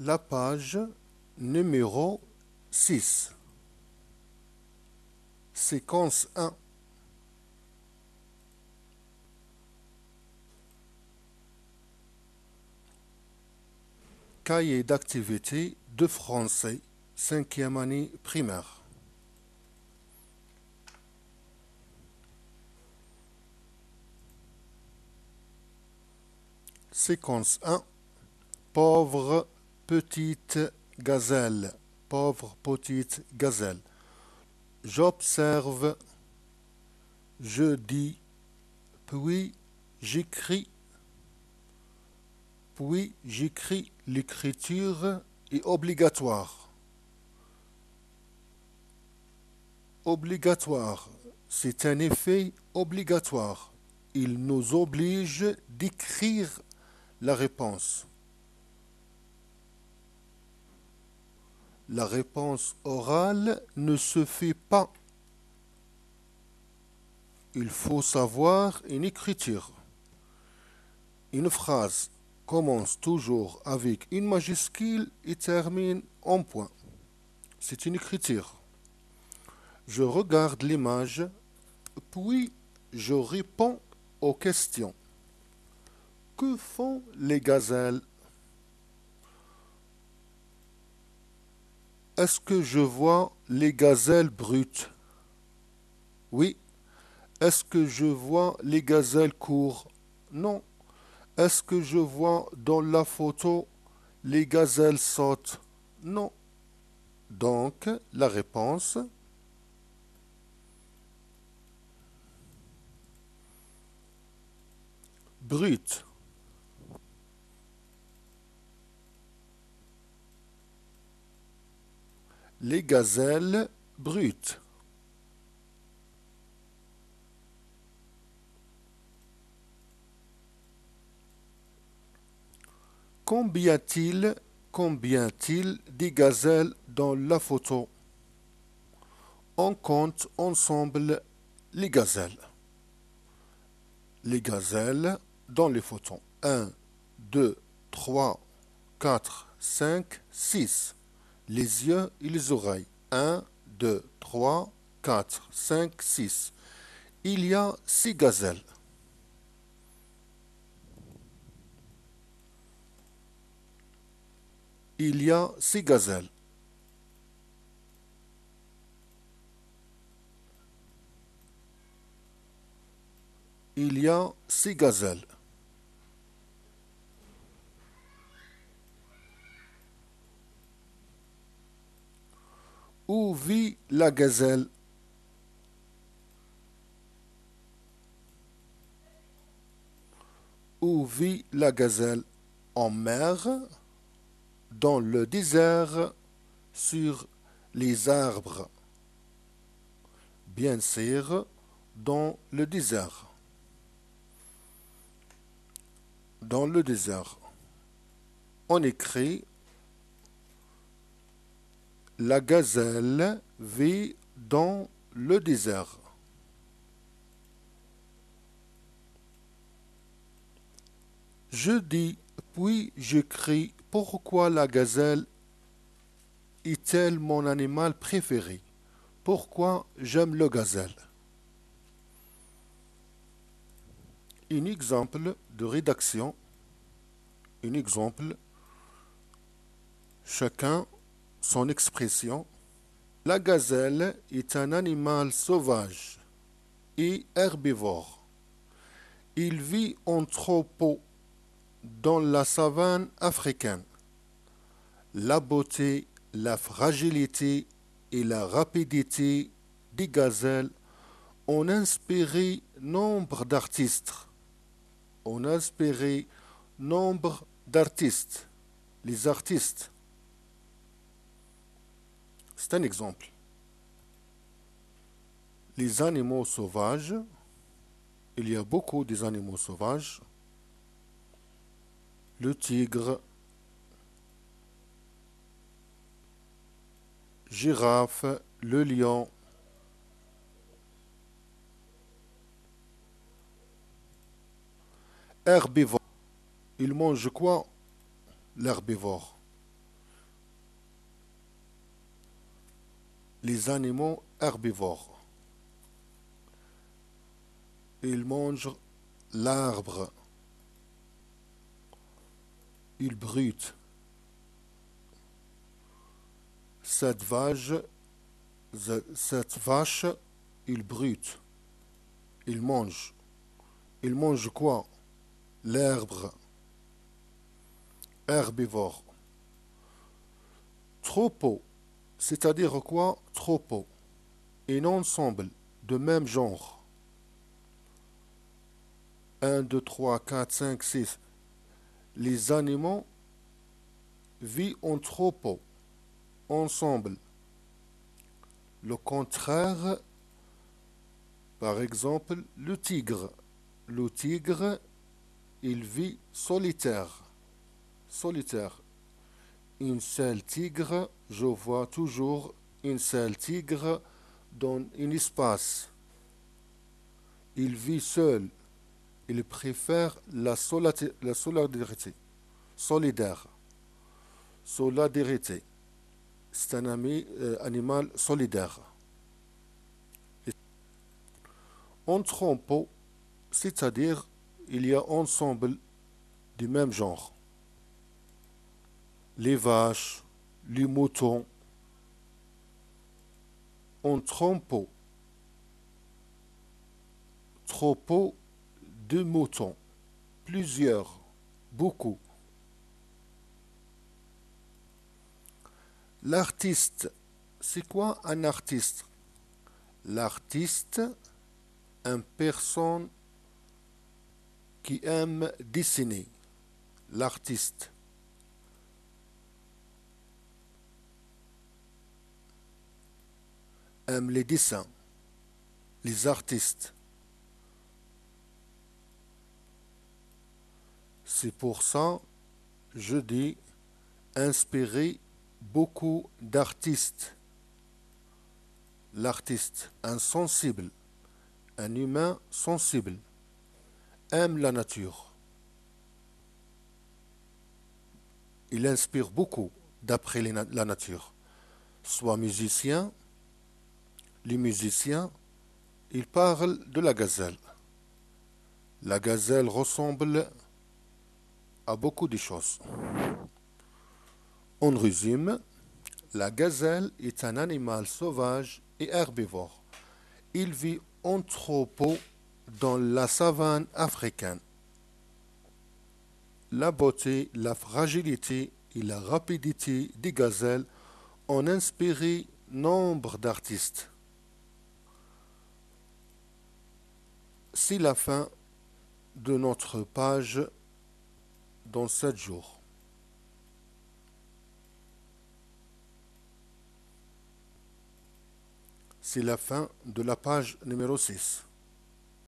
La page numéro 6. Séquence 1. Cahier d'activité de français, 5e année primaire. Séquence 1. Pauvre petite gazelle. Pauvre petite gazelle. J'observe, je dis, puis j'écris. L'écriture est obligatoire. Obligatoire, c'est un effet obligatoire. Il nous oblige d'écrire la réponse. La réponse orale ne se fait pas. Il faut savoir une écriture. Une phrase commence toujours avec une majuscule et termine en point. C'est une écriture. Je regarde l'image, puis je réponds aux questions. Que font les gazelles? Est-ce que je vois les gazelles brutes? Oui. Est-ce que je vois les gazelles courtes? Non. Est-ce que je vois dans la photo les gazelles sautent? Non. Donc, la réponse, brute. Les gazelles brutes. Combien t-il des gazelles dans la photo? On compte ensemble les gazelles. Les gazelles dans les photos. 1, 2, 3, 4, 5, 6. Les yeux et les oreilles. 1, 2, 3, 4, 5, 6. Il y a 6 gazelles. Il y a 6 gazelles. Il y a 6 gazelles. Où vit la gazelle? Où vit la gazelle? En mer, dans le désert, sur les arbres. Bien sûr, dans le désert. Dans le désert. On écrit la gazelle vit dans le désert. Je dis, puis j'écris pourquoi la gazelle est-elle mon animal préféré? Pourquoi j'aime le gazelle? Un exemple de rédaction. Un exemple. Chacun son expression. La gazelle est un animal sauvage et herbivore. Il vit en troupeau dans la savane africaine. La beauté, la fragilité et la rapidité des gazelles ont inspiré nombre d'artistes. Ont inspiré nombre d'artistes. Les artistes. C'est un exemple. Les animaux sauvages, il y a beaucoup des animaux sauvages. Le tigre, girafe, le lion, herbivore. Il mange quoi, l'herbivore? les animaux herbivores. Ils mangent l'arbre. Ils brutent. Cette vache, cette vache, il brute. Il mange. Il mange quoi? L'herbe. Herbivore. Troupeau, c'est-à-dire quoi? Troupeau. Un ensemble de même genre. Un, 2, 3, 4, 5, 6. Les animaux vivent en troupeau, ensemble. Le contraire, par exemple, le tigre. Le tigre, il vit solitaire. Solitaire. Une seule tigre, je vois toujours une seule tigre dans un espace. Il vit seul. Il préfère la solidarité. Solidaire. Solidarité. C'est un animal solidaire. En troupeau, c'est-à-dire il y a ensemble du même genre. Les vaches, les moutons, en troupeau. Troupeau de moutons. Plusieurs, beaucoup. L'artiste, c'est quoi un artiste? L'artiste, une personne qui aime dessiner. L'artiste. Aime les dessins. Les artistes. C'est pour ça, je dis, inspirer beaucoup d'artistes. L'artiste, insensible, un humain sensible, aime la nature. Il inspire beaucoup d'après la nature. Soit musicien, les musiciens, ils parlent de la gazelle. La gazelle ressemble à beaucoup de choses. En résumé, la gazelle est un animal sauvage et herbivore. Il vit en troupeau dans la savane africaine. La beauté, la fragilité et la rapidité des gazelles ont inspiré nombre d'artistes. C'est la fin de notre page dans 7 jours. C'est la fin de la page numéro 6.